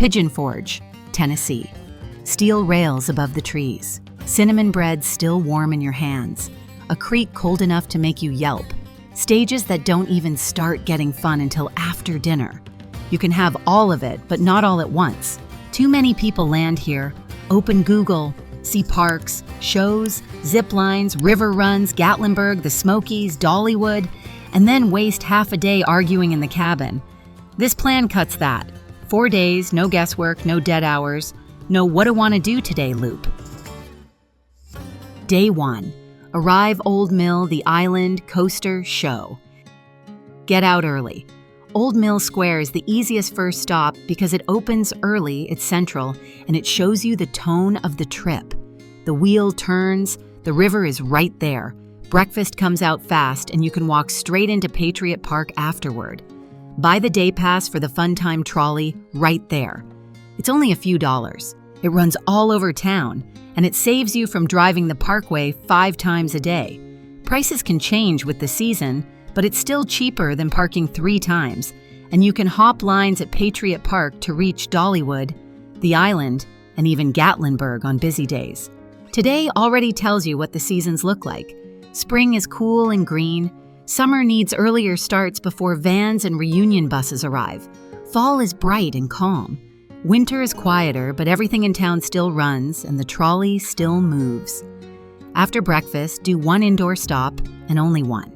Pigeon Forge, Tennessee. Steel rails above the trees. Cinnamon bread still warm in your hands. A creek cold enough to make you yelp. Stages that don't even start getting fun until after dinner. You can have all of it, but not all at once. Too many people land here. Open Google, see parks, shows, zip lines, river runs, Gatlinburg, the Smokies, Dollywood, and then waste half a day arguing in the cabin. This plan cuts that. 4 days, no guesswork, no dead hours, no what do wanna do today loop. Day 1. Arrive Old Mill, the Island, Coaster, Show. Get out early. Old Mill Square is the easiest first stop because it opens early, it's central, and it shows you the tone of the trip. The wheel turns, the river is right there. Breakfast comes out fast, and you can walk straight into Patriot Park afterward. Buy the day pass for the Fun Time trolley right there. It's only a few dollars. It runs all over town, and it saves you from driving the parkway 5 times a day. Prices can change with the season, but it's still cheaper than parking 3 times, and you can hop lines at Patriot Park to reach Dollywood, the Island, and even Gatlinburg on busy days. Today already tells you what the seasons look like. Spring is cool and green. Summer needs earlier starts before vans and reunion buses arrive. Fall is bright and calm. Winter is quieter, but everything in town still runs and the trolley still moves. After breakfast, do 1 indoor stop and only 1.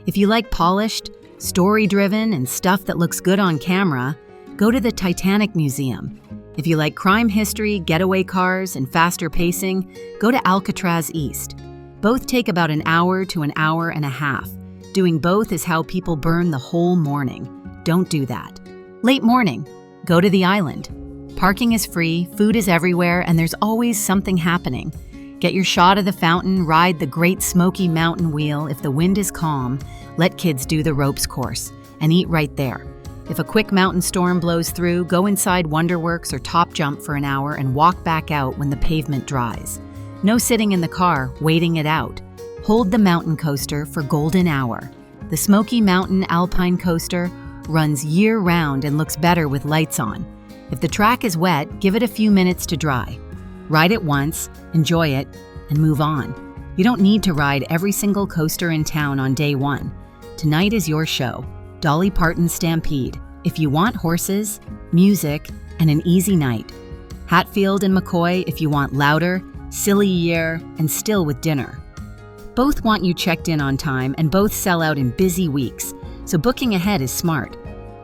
If you like polished, story-driven, and stuff that looks good on camera, go to the Titanic Museum. If you like crime history, getaway cars, and faster pacing, go to Alcatraz East. Both take about an hour to an hour and a half. Doing both is how people burn the whole morning. Don't do that. Late morning, go to the island. Parking is free, food is everywhere, and there's always something happening. Get your shot of the fountain, ride the Great Smoky Mountain wheel. If the wind is calm, let kids do the ropes course, and eat right there. If a quick mountain storm blows through, go inside Wonderworks or Top Jump for an hour and walk back out when the pavement dries. No sitting in the car, waiting it out. Hold the mountain coaster for golden hour. The Smoky Mountain Alpine Coaster runs year-round and looks better with lights on. If the track is wet, give it a few minutes to dry. Ride it once, enjoy it, and move on. You don't need to ride every single coaster in town on day 1. Tonight is your show, Dolly Parton Stampede, if you want horses, music, and an easy night. Hatfield and McCoy if you want louder, silly year, and still with dinner. Both want you checked in on time and both sell out in busy weeks, so booking ahead is smart.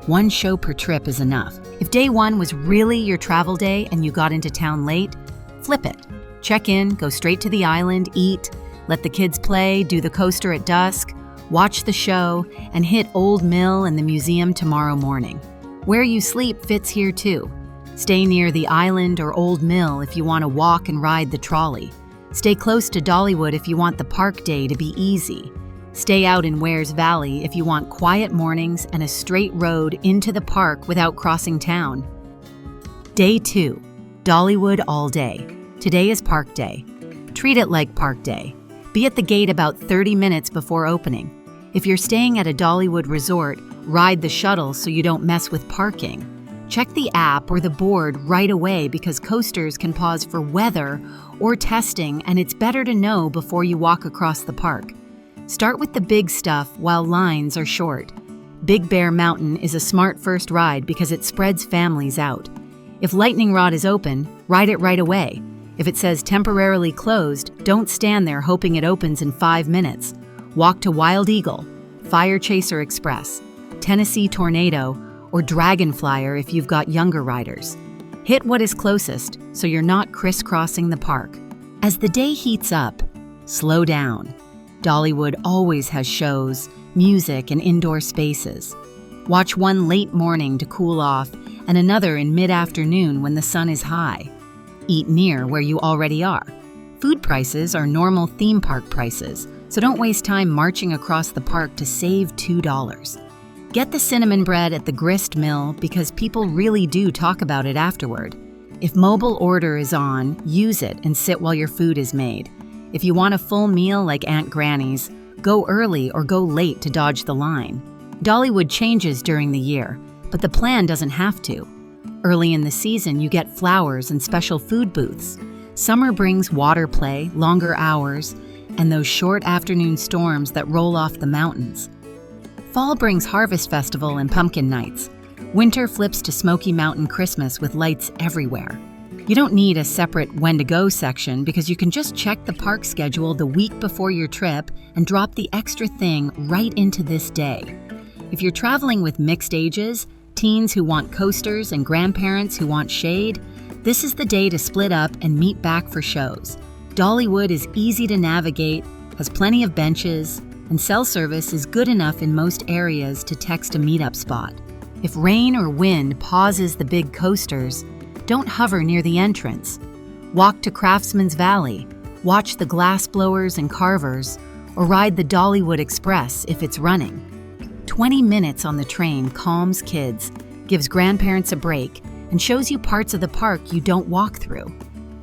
1 show per trip is enough. If day 1 was really your travel day and you got into town late, flip it. Check in, go straight to the island, eat, let the kids play, do the coaster at dusk, watch the show, and hit Old Mill and the museum tomorrow morning. Where you sleep fits here too. Stay near the island or Old Mill if you want to walk and ride the trolley. Stay close to Dollywood if you want the park day to be easy. Stay out in Wares Valley if you want quiet mornings and a straight road into the park without crossing town. Day 2. Dollywood all day. Today is park day. Treat it like park day. Be at the gate about 30 minutes before opening. If you're staying at a Dollywood resort, ride the shuttle so you don't mess with parking. Check the app or the board right away because coasters can pause for weather or testing, and it's better to know before you walk across the park. Start with the big stuff while lines are short. Big Bear Mountain is a smart first ride because it spreads families out. If Lightning Rod is open, ride it right away. If it says temporarily closed, don't stand there hoping it opens in 5 minutes. Walk to Wild Eagle, Fire Chaser Express, Tennessee Tornado, or Dragonflyer if you've got younger riders. Hit what is closest so you're not crisscrossing the park. As the day heats up, slow down. Dollywood always has shows, music, and indoor spaces. Watch one late morning to cool off and another in mid-afternoon when the sun is high. Eat near where you already are. Food prices are normal theme park prices, so don't waste time marching across the park to save $2. Get the cinnamon bread at the grist mill because people really do talk about it afterward. If mobile order is on, use it and sit while your food is made. If you want a full meal like Aunt Granny's, go early or go late to dodge the line. Dollywood changes during the year, but the plan doesn't have to. Early in the season, you get flowers and special food booths. Summer brings water play, longer hours, and those short afternoon storms that roll off the mountains. Fall brings Harvest Festival and pumpkin nights. Winter flips to Smoky Mountain Christmas with lights everywhere. You don't need a separate when to go section because you can just check the park schedule the week before your trip and drop the extra thing right into this day. If you're traveling with mixed ages, teens who want coasters and grandparents who want shade, this is the day to split up and meet back for shows. Dollywood is easy to navigate, has plenty of benches, and cell service is good enough in most areas to text a meetup spot. If rain or wind pauses the big coasters, don't hover near the entrance. Walk to Craftsman's Valley, watch the glass blowers and carvers, or ride the Dollywood Express if it's running. 20 minutes on the train calms kids, gives grandparents a break, and shows you parts of the park you don't walk through.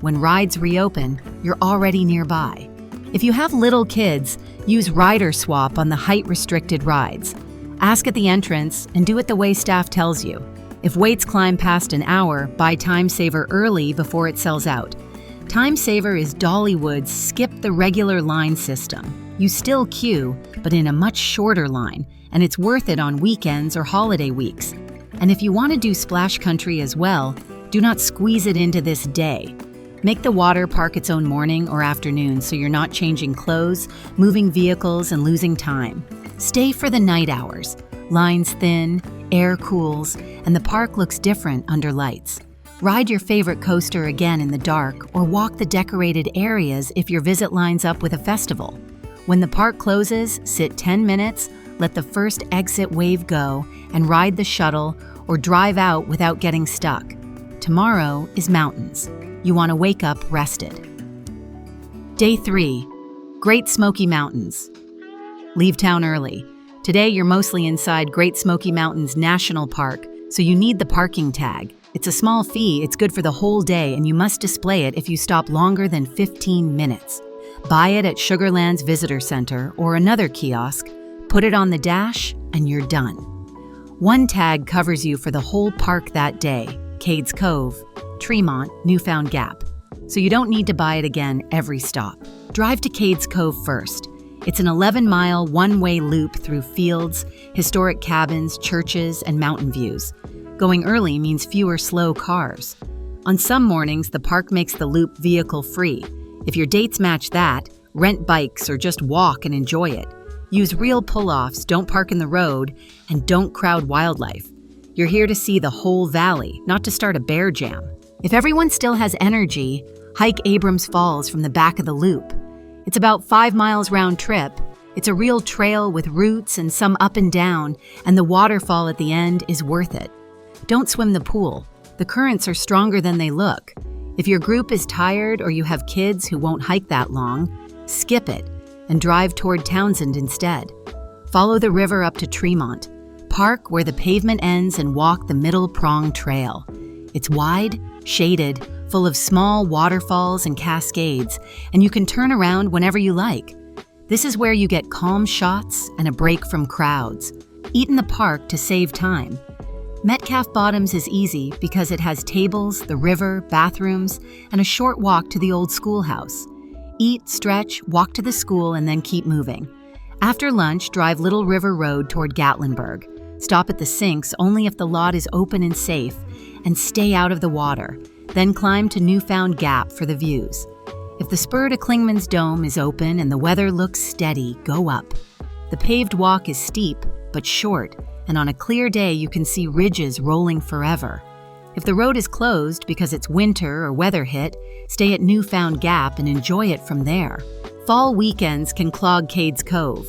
When rides reopen, you're already nearby. If you have little kids, use rider swap on the height-restricted rides. Ask at the entrance and do it the way staff tells you. If waits climb past an hour, buy Time Saver early before it sells out. Time Saver is Dollywood's skip the regular line system. You still queue, but in a much shorter line, and it's worth it on weekends or holiday weeks. And if you want to do Splash Country as well, do not squeeze it into this day. Make the water park its own morning or afternoon so you're not changing clothes, moving vehicles, and losing time. Stay for the night hours. Lines thin, air cools, and the park looks different under lights. Ride your favorite coaster again in the dark or walk the decorated areas if your visit lines up with a festival. When the park closes, sit 10 minutes, let the first exit wave go, and ride the shuttle or drive out without getting stuck. Tomorrow is mountains. You want to wake up rested. Day 3. Great Smoky Mountains. Leave town early. Today you're mostly inside Great Smoky Mountains National Park, so you need the parking tag. It's a small fee, it's good for the whole day, and you must display it if you stop longer than 15 minutes. Buy it at Sugarland's Visitor Center or another kiosk, put it on the dash, and you're done. One tag covers you for the whole park that day, Cades Cove, Tremont, Newfound Gap. So you don't need to buy it again every stop. Drive to Cades Cove first. It's an 11-mile, one-way loop through fields, historic cabins, churches, and mountain views. Going early means fewer slow cars. On some mornings, the park makes the loop vehicle-free. If your dates match that, rent bikes or just walk and enjoy it. Use real pull-offs, don't park in the road, and don't crowd wildlife. You're here to see the whole valley, not to start a bear jam. If everyone still has energy, hike Abrams Falls from the back of the loop. It's about 5 miles round trip. It's a real trail with routes and some up and down, and the waterfall at the end is worth it. Don't swim the pool. The currents are stronger than they look. If your group is tired or you have kids who won't hike that long, skip it and drive toward Townsend instead. Follow the river up to Tremont. Park where the pavement ends and walk the Middle Prong Trail. It's wide, shaded, full of small waterfalls and cascades, and you can turn around whenever you like. This is where you get calm shots and a break from crowds. Eat in the park to save time. Metcalf Bottoms is easy because it has tables, the river, bathrooms, and a short walk to the old schoolhouse. Eat, stretch, walk to the school, and then keep moving. After lunch, drive Little River Road toward Gatlinburg. Stop at the sinks only if the lot is open and safe, and stay out of the water. Then climb to Newfound Gap for the views. If the spur to Clingmans Dome is open and the weather looks steady, go up. The paved walk is steep but short, and on a clear day you can see ridges rolling forever. If the road is closed because it's winter or weather hit, stay at Newfound Gap and enjoy it from there. Fall weekends can clog Cades Cove.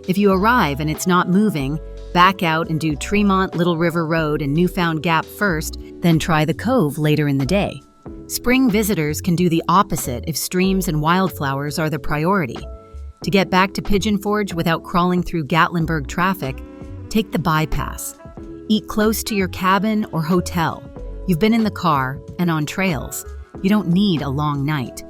If you arrive and it's not moving, back out and do Tremont, Little River Road, and Newfound Gap first, then try the Cove later in the day. Spring visitors can do the opposite if streams and wildflowers are the priority. To get back to Pigeon Forge without crawling through Gatlinburg traffic, take the bypass. Eat close to your cabin or hotel. You've been in the car and on trails. You don't need a long night.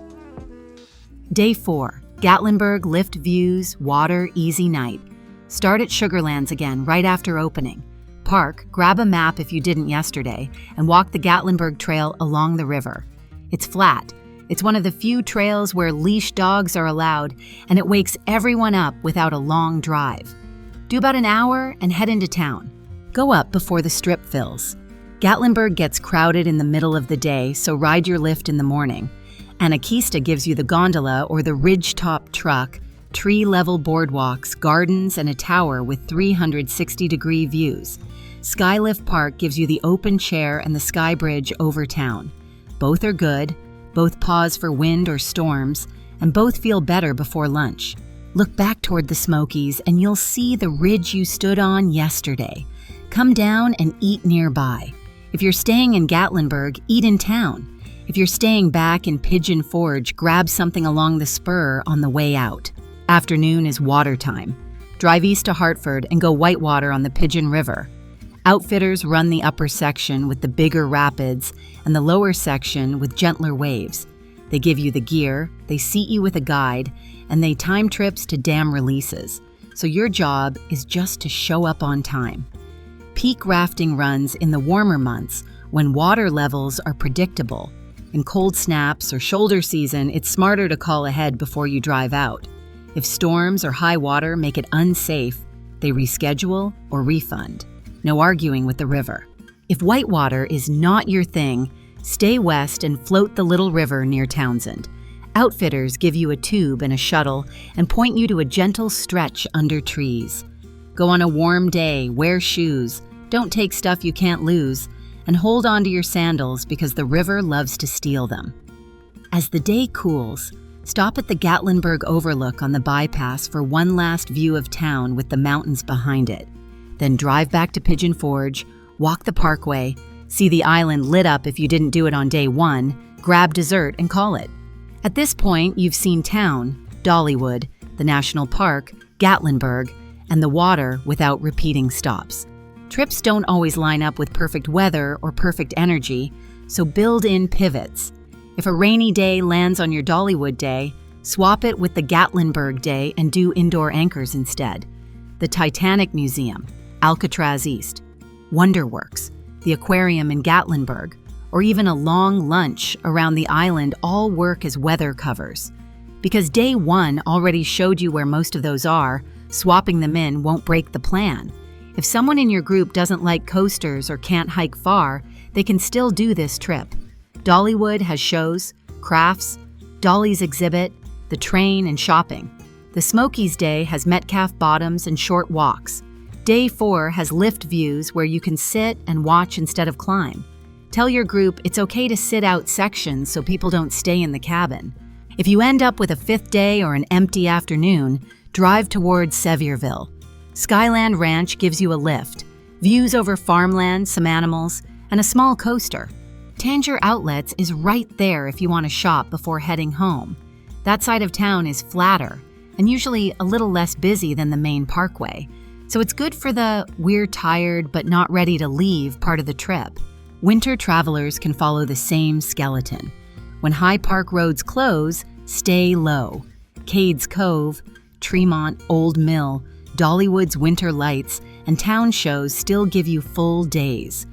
Day 4. Gatlinburg lift views, water, easy night. Start at Sugarlands again right after opening. Park, grab a map if you didn't yesterday, and walk the Gatlinburg Trail along the river. It's flat. It's one of the few trails where leash dogs are allowed, and it wakes everyone up without a long drive. Do about an hour and head into town. Go up before the strip fills. Gatlinburg gets crowded in the middle of the day, so ride your lift in the morning. Anakeesta gives you the gondola or the ridge-top truck, tree-level boardwalks, gardens, and a tower with 360-degree views. Skylift Park gives you the open chair and the sky bridge over town. Both are good. Both pause for wind or storms, and both feel better before lunch. Look back toward the Smokies and you'll see the ridge you stood on yesterday. Come down and eat nearby. If you're staying in Gatlinburg, eat in town. If you're staying back in Pigeon Forge, grab something along the spur on the way out. Afternoon is water time. Drive east to Hartford and go whitewater on the Pigeon River. Outfitters run the upper section with the bigger rapids and the lower section with gentler waves. They give you the gear, they seat you with a guide, and they time trips to dam releases. So your job is just to show up on time. Peak rafting runs in the warmer months when water levels are predictable. In cold snaps or shoulder season, it's smarter to call ahead before you drive out. If storms or high water make it unsafe, they reschedule or refund. No arguing with the river. If whitewater is not your thing, stay west and float the little river near Townsend. Outfitters give you a tube and a shuttle and point you to a gentle stretch under trees. Go on a warm day, wear shoes, don't take stuff you can't lose, and hold on to your sandals because the river loves to steal them. As the day cools, stop at the Gatlinburg Overlook on the bypass for one last view of town with the mountains behind it. Then drive back to Pigeon Forge, walk the parkway, see the island lit up if you didn't do it on day one, grab dessert and call it. At this point, you've seen town, Dollywood, the national park, Gatlinburg, and the water without repeating stops. Trips don't always line up with perfect weather or perfect energy, so build in pivots. If a rainy day lands on your Dollywood day, swap it with the Gatlinburg day and do indoor anchors instead. The Titanic Museum, Alcatraz East, Wonderworks, the aquarium in Gatlinburg, or even a long lunch around the island all work as weather covers. Because day one already showed you where most of those are, swapping them in won't break the plan. If someone in your group doesn't like coasters or can't hike far, they can still do this trip. Dollywood has shows, crafts, Dolly's exhibit, the train, and shopping. The Smokies Day has Metcalf bottoms and short walks. Day 4 has lift views where you can sit and watch instead of climb. Tell your group it's okay to sit out sections so people don't stay in the cabin. If you end up with a 5th day or an empty afternoon, drive towards Sevierville. Skyland Ranch gives you a lift, views over farmland, some animals, and a small coaster. Tanger Outlets is right there if you want to shop before heading home. That side of town is flatter and usually a little less busy than the main parkway, so it's good for the "we're tired but not ready to leave" part of the trip. Winter travelers can follow the same skeleton. When high park roads close, stay low. Cades Cove, Tremont, Old Mill, Dollywood's winter lights, and town shows still give you full days.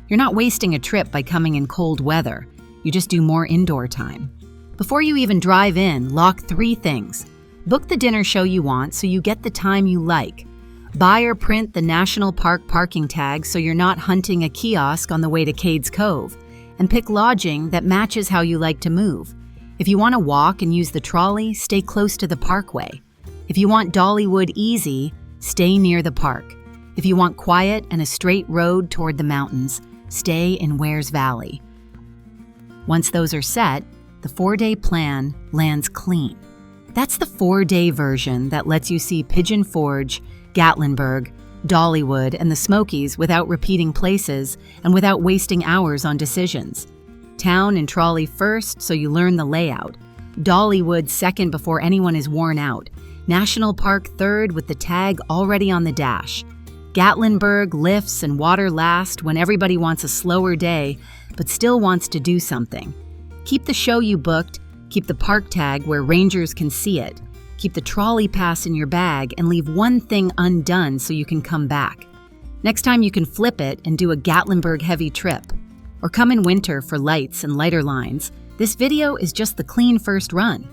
You're not wasting a trip by coming in cold weather. You just do more indoor time. Before you even drive in, lock 3 things. Book the dinner show you want so you get the time you like. Buy or print the National Park parking tag so you're not hunting a kiosk on the way to Cades Cove. And pick lodging that matches how you like to move. If you want to walk and use the trolley, stay close to the parkway. If you want Dollywood easy, stay near the park. If you want quiet and a straight road toward the mountains, stay in Wares Valley. Once those are set, the 4-day plan lands clean. That's the 4-day version that lets you see Pigeon Forge, Gatlinburg, Dollywood, and the Smokies without repeating places and without wasting hours on decisions. Town and trolley first so you learn the layout. Dollywood second before anyone is worn out. National Park third with the tag already on the dash. Gatlinburg lifts and water last when everybody wants a slower day but still wants to do something. Keep the show you booked, keep the park tag where rangers can see it. Keep the trolley pass in your bag and leave one thing undone so you can come back. Next time you can flip it and do a Gatlinburg heavy trip. Or come in winter for lights and lighter lines. This video is just the clean first run.